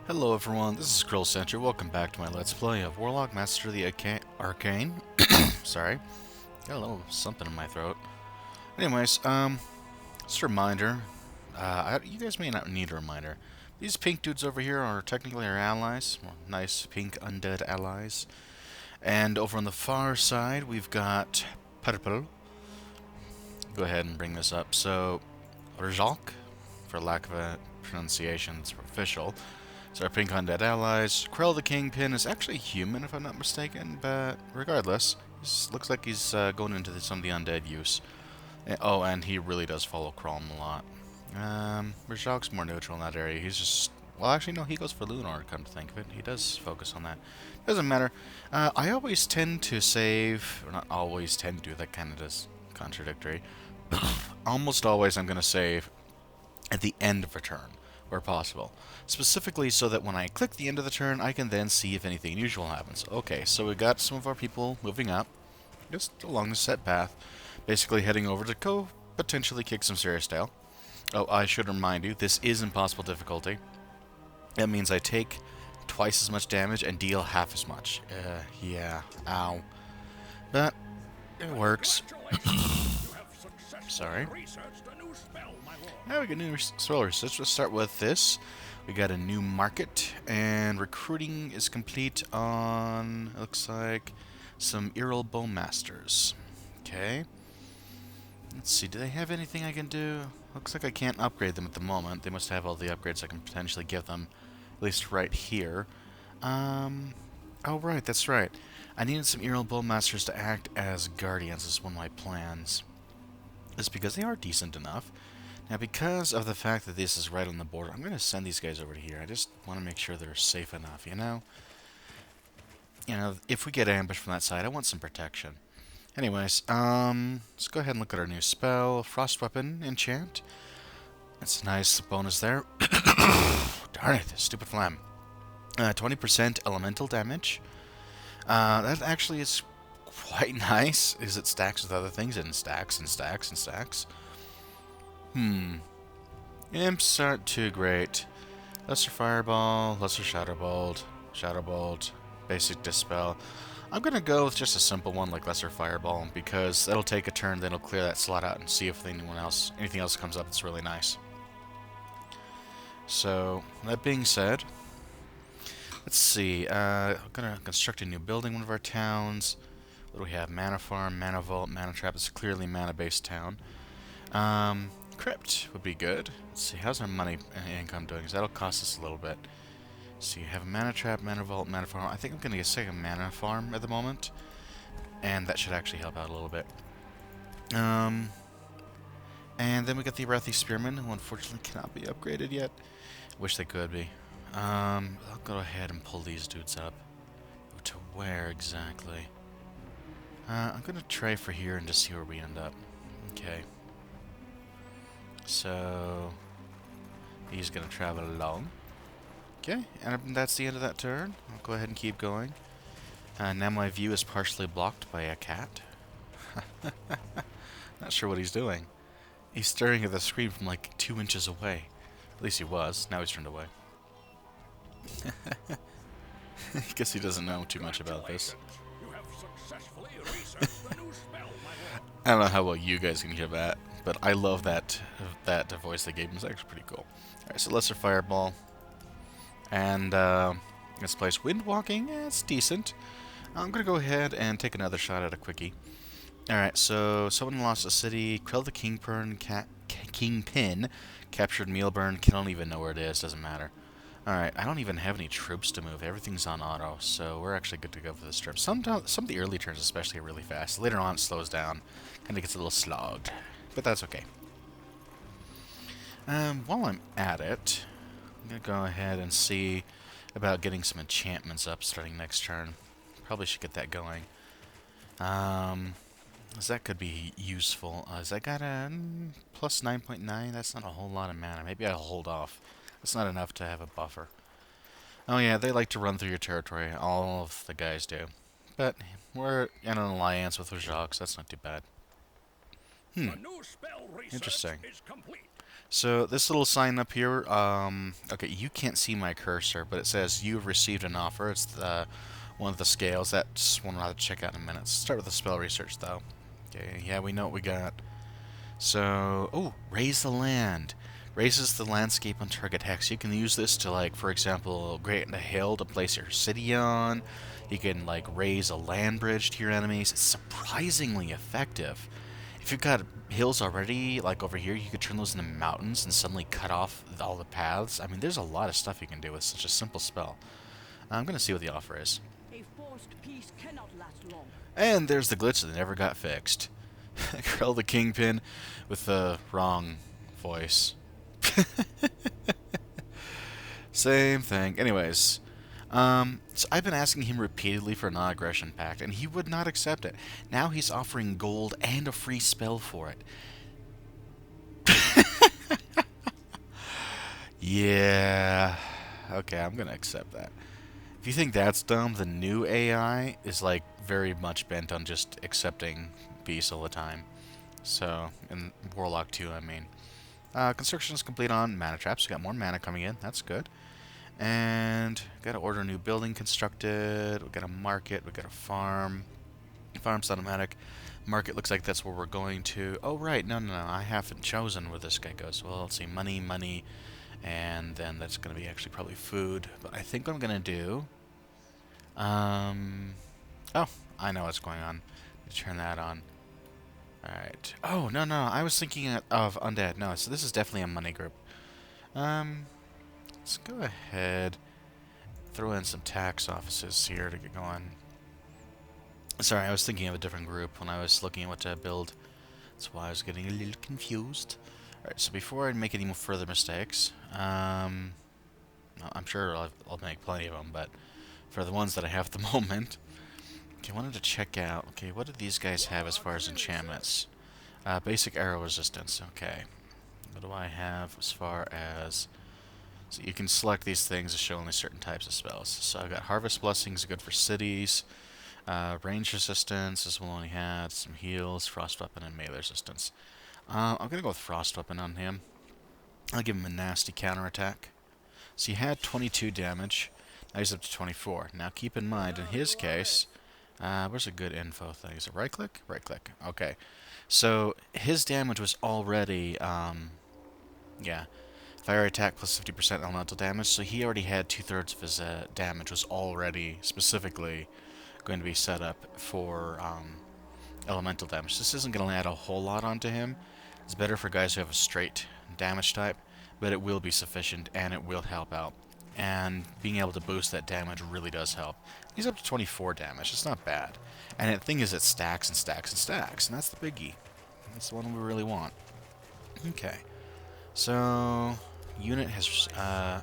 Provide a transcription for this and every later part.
Hello everyone, this is Kruhl Sentru. Welcome back to my Let's Play of Warlock, Master of the Arcane. Sorry, got a little something in my throat. Anyways, just a reminder. You guys may not need a reminder. These pink dudes over here are technically our allies. Well, nice pink undead allies. And over on the far side, we've got Purple. Go ahead and bring this up. So, Warlock, for lack of a pronunciation that's official. So our pink undead allies. Kruhl the Kingpin is actually human, if I'm not mistaken, but regardless, he looks like he's going into some of the undead use. Oh, and he really does follow Kruhl a lot. Rajok's more neutral in that area. He's just... Well, actually, no, he goes for Lunar, come to think of it. He does focus on that. Doesn't matter. I always tend to save... Or not always tend to, that kind of is contradictory. Almost always I'm going to save at the end of a turn, where possible. Specifically so that when I click the end of the turn, I can then see if anything unusual happens. Okay, so we got some of our people moving up, just along the set path, basically heading over to go potentially kick some serious tail. Oh, I should remind you, this is impossible difficulty. That means I take twice as much damage and deal half as much. Yeah, ow. But, it works. Sorry. Now we got new spell research. Let's start with this. We got a new market, and recruiting is complete on, looks like, some Earl Bowmasters. Okay. Let's see, do they have anything I can do? Looks like I can't upgrade them at the moment. They must have all the upgrades I can potentially give them, at least right here. Oh right, that's right. I needed some Earl Bowmasters to act as guardians as one of my plans. It's because they are decent enough. Now, because of the fact that this is right on the border, I'm going to send these guys over to here. I just want to make sure they're safe enough, you know? You know, if we get ambushed from that side, I want some protection. Anyways, let's go ahead and look at our new spell. Frost Weapon Enchant. That's a nice bonus there. Darn it, stupid flam. 20% elemental damage. That actually is quite nice, as it stacks with other things, and stacks and stacks and stacks. Imps aren't too great. Lesser Fireball, Lesser Shadow Bolt, Basic Dispel. I'm gonna go with just a simple one like Lesser Fireball, because that'll take a turn, then it'll clear that slot out and see if anything else comes up that's really nice. So, that being said, let's see, I'm gonna construct a new building in one of our towns. What do we have? Mana Farm, Mana Vault, Mana Trap. It's clearly a mana-based town. Crypt would be good. Let's see, how's our money and income doing? Because that'll cost us a little bit. So you have a Mana Trap, Mana Vault, Mana Farm. I think I'm going to get a second Mana Farm at the moment. And that should actually help out a little bit. And then we got the Arathi Spearman, who unfortunately cannot be upgraded yet. Wish they could be. I'll go ahead and pull these dudes up. To where exactly? I'm going to try for here and just see where we end up. Okay. So, he's going to travel along. Okay, and that's the end of that turn. I'll go ahead and keep going. Now my view is partially blocked by a cat. Not sure what he's doing. He's staring at the screen from like 2 inches away. At least he was. Now he's turned away. I guess he doesn't know too much about this. I don't know how well you guys can hear that, but I love that voice they gave him. It's actually pretty cool. Alright, so Lesser Fireball. And let's place Wind Walking. Yeah, it's decent. I'm going to go ahead and take another shot at a quickie. Alright, so someone lost a city. Kruhl the Kingpin captured Mealburn. Don't even know where it is. Doesn't matter. Alright, I don't even have any troops to move. Everything's on auto, so we're actually good to go for this trip. Some of the early turns especially are really fast. Later on it slows down. Kind of gets a little slogged. But that's okay. While I'm at it, I'm going to go ahead and see about getting some enchantments up starting next turn. Probably should get that going. As that could be useful. As I got a plus 9.9, that's not a whole lot of mana. Maybe I'll hold off. It's not enough to have a buffer. Oh yeah, they like to run through your territory. All of the guys do. But we're in an alliance with Warlock, so that's not too bad. Interesting. So this little sign up here, okay, you can't see my cursor, but it says you've received an offer. It's the one of the scales. That's one I'll have to check out in a minute. Let's start with the spell research, though. Okay, yeah, we know what we got. So, oh, raise the land. Raises the landscape on target hex. You can use this to, like, for example, create a hill to place your city on. You can, like, raise a land bridge to your enemies. It's surprisingly effective. If you've got hills already, like over here, you could turn those into mountains and suddenly cut off all the paths. I mean, there's a lot of stuff you can do with such a simple spell. I'm going to see what the offer is. A forced peace cannot last long. And there's the glitch that never got fixed. Kruhl the Kingpin with the wrong voice. Same thing. Anyways, so I've been asking him repeatedly for a non-aggression pact, and he would not accept it. Now he's offering gold and a free spell for it. Yeah. Okay, I'm gonna accept that. If you think that's dumb, the new AI is like very much bent on just accepting peace all the time. So, in Warlock 2, I mean. Construction is complete on mana traps. We got more mana coming in. That's good. And got to order a new building constructed. We got a market. We got a farm. Farm's automatic. Market looks like that's where we're going to. Oh, right. No. I haven't chosen where this guy goes. Well, let's see. Money. And then that's going to be actually probably food. But I think what I'm going to do... Oh, I know what's going on. Turn that on. Alright. Oh, no. I was thinking of undead. No, so this is definitely a money group. Let's go ahead. Throw in some tax offices here to get going. Sorry, I was thinking of a different group when I was looking at what to build. That's why I was getting a little confused. Alright, so before I make any more further mistakes, I'm sure I'll make plenty of them, but for the ones that I have at the moment... Okay, I wanted to check out, okay, what do these guys have as far as enchantments? Basic arrow resistance, okay. What do I have as far as... So you can select these things to show only certain types of spells. So I've got Harvest Blessings, good for cities. Range resistance, this one only had some heals, Frost Weapon, and melee resistance. I'm going to go with Frost Weapon on him. I'll give him a nasty counterattack. So he had 22 damage, now he's up to 24. Now keep in mind, in his case... where's a good info thing? Is it right click? Right click. Okay. So his damage was already, yeah, fire attack plus 50% elemental damage. So he already had 2/3 of his damage was already specifically going to be set up for elemental damage. This isn't going to add a whole lot onto him. It's better for guys who have a straight damage type, but it will be sufficient and it will help out. And being able to boost that damage really does help. He's up to 24 damage. It's not bad. And the thing is, it stacks and stacks and stacks, and that's the biggie. That's the one we really want. Okay. So, unit has...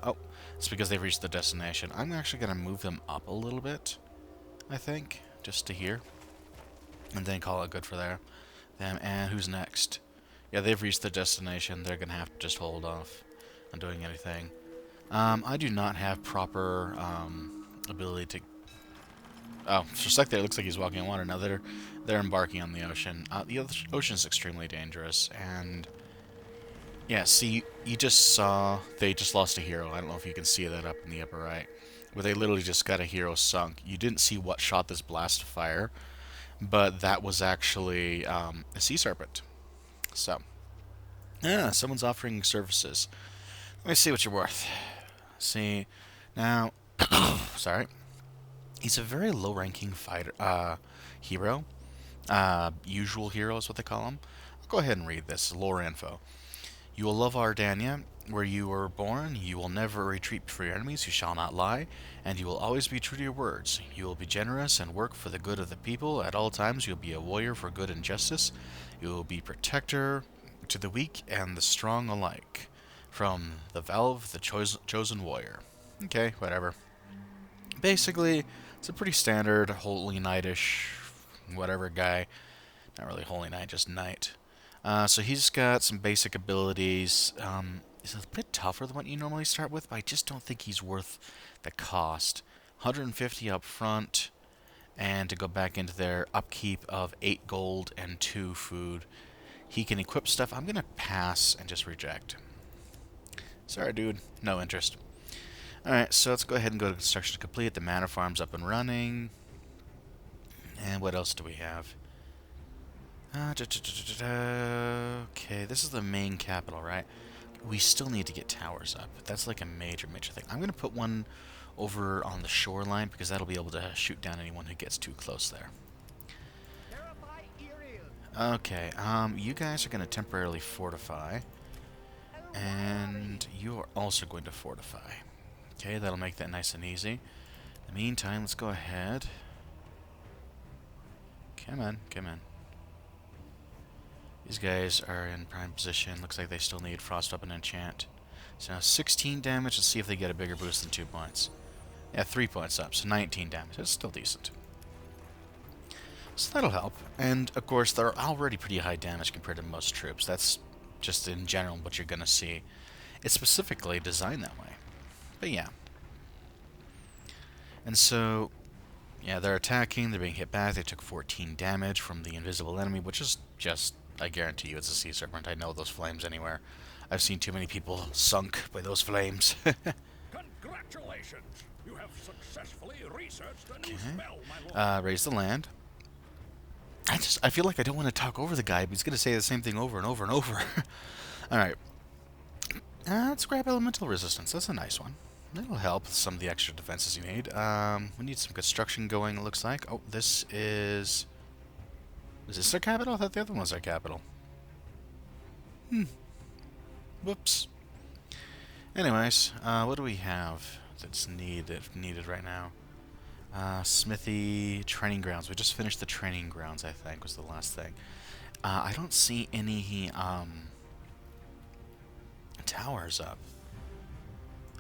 oh, it's because they've reached the destination. I'm actually going to move them up a little bit, I think, just to here. And then call it good for there. Them, and who's next? Yeah, they've reached the destination. They're going to have to just hold off on doing anything. I do not have proper ability to... Oh, for a sec there, it looks like he's walking on water. Now they're embarking on the ocean. The ocean is extremely dangerous, and... Yeah, see, you just saw... They just lost a hero. I don't know if you can see that up in the upper right. Where they literally just got a hero sunk. You didn't see what shot this blast of fire, but that was actually a sea serpent. So... Yeah, someone's offering services. Let me see what you're worth. See, now, sorry, he's a very low-ranking fighter, hero. Usual hero is what they call him. I'll go ahead and read this lore info. You will love Ardania, where you were born. You will never retreat before your enemies. You shall not lie, and you will always be true to your words. You will be generous and work for the good of the people. At all times, you will be a warrior for good and justice. You will be protector to the weak and the strong alike. From the Valve, the Chosen Warrior. Okay, whatever. Basically, it's a pretty standard Holy Knight-ish, whatever guy. Not really Holy Knight, just Knight. So he's got some basic abilities. He's a bit tougher than what you normally start with, but I just don't think he's worth the cost. 150 up front, and to go back into their upkeep of 8 gold and 2 food. He can equip stuff. I'm going to pass and just reject. Sorry, dude. No interest. Alright, so let's go ahead and go to construction complete. The manor farm's up and running. And what else do we have? Okay, this is the main capital, right? We still need to get towers up. That's like a major thing. I'm going to put one over on the shoreline because that'll be able to shoot down anyone who gets too close there. Okay, you guys are going to temporarily fortify. And you are also going to fortify. Okay, that'll make that nice and easy. In the meantime, let's go ahead. Come on, come on. These guys are in prime position. Looks like they still need Frost Up and Enchant. So now 16 damage. Let's see if they get a bigger boost than 2 points. Yeah, 3 points up, so 19 damage. That's still decent. So that'll help. And, of course, they're already pretty high damage compared to most troops. That's just in general what you're going to see. It's specifically designed that way. But yeah. And so, yeah, they're attacking. They're being hit back. They took 14 damage from the invisible enemy, which is just... I guarantee you it's a sea serpent. I know those flames anywhere. I've seen too many people sunk by those flames. Congratulations! You have successfully researched a new spell, my lord. Raise the land. I feel like I don't want to talk over the guy, but he's going to say the same thing over and over and over. Alright. Let's grab elemental resistance. That's a nice one. That'll help with some of the extra defenses you need. We need some construction going, it looks like. Oh, this is... Is this our capital? I thought the other one was our capital. Whoops. Anyways, what do we have that's needed right now? Smithy, training grounds. We just finished the training grounds, I think, was the last thing. I don't see any, towers up.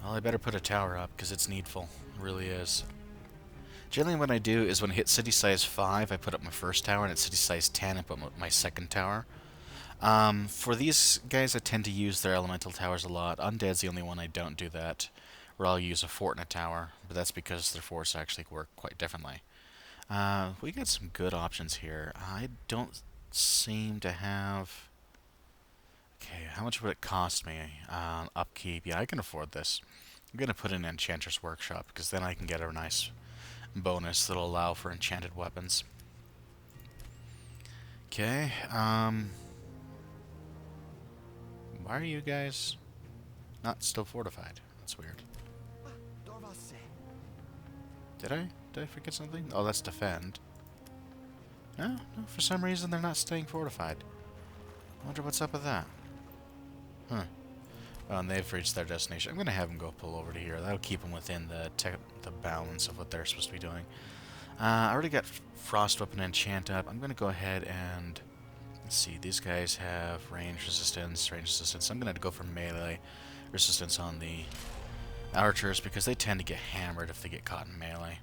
Well, I better put a tower up, because it's needful. It really is. Generally what I do is when I hit city size 5, I put up my first tower, and at city size 10, I put my second tower. For these guys, I tend to use their elemental towers a lot. Undead's the only one I don't do that, where I'll use a fort and a tower, but that's because their forts actually work quite differently. We got some good options here. I don't seem to have... Okay, how much would it cost me? Upkeep. Yeah, I can afford this. I'm going to put in Enchanter's Workshop, because then I can get a nice bonus that'll allow for enchanted weapons. Okay, why are you guys not still fortified? That's weird. Did I forget something? Oh, that's defend. No, for some reason they're not staying fortified. I wonder what's up with that. Huh. Oh, and they've reached their destination. I'm going to have them go pull over to here. That'll keep them within the balance of what they're supposed to be doing. I already got Frost Weapon Enchant up. I'm going to go ahead and... Let's see. These guys have range resistance. I'm going to go for melee resistance on the archers because they tend to get hammered if they get caught in melee.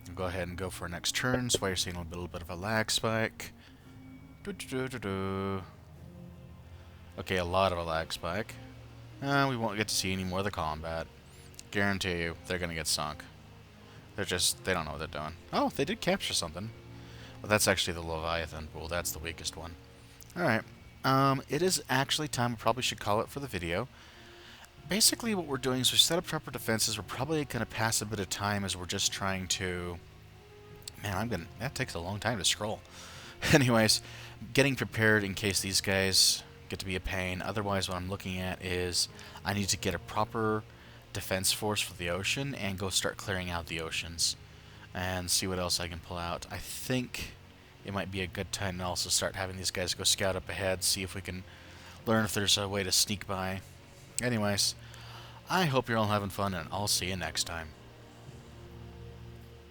I'll go ahead and go for next turn. So you're seeing a little bit of a lag spike. Okay, a lot of a lag spike. We won't get to see any more of the combat. Guarantee you, they're gonna get sunk. They don't know what they're doing. Oh, they did capture something. Well, that's actually the Leviathan. Well, that's the weakest one. Alright. It is actually time. We probably should call it for the video. Basically, what we're doing is we set up proper defenses. We're probably gonna pass a bit of time as we're just trying to... Man, that takes a long time to scroll. Anyways, getting prepared in case these guys get to be a pain. Otherwise, what I'm looking at is I need to get a proper defense force for the ocean and go start clearing out the oceans and see what else I can pull out. I think it might be a good time to also start having these guys go scout up ahead, see if we can learn if there's a way to sneak by. Anyways, I hope you're all having fun, and I'll see you next time.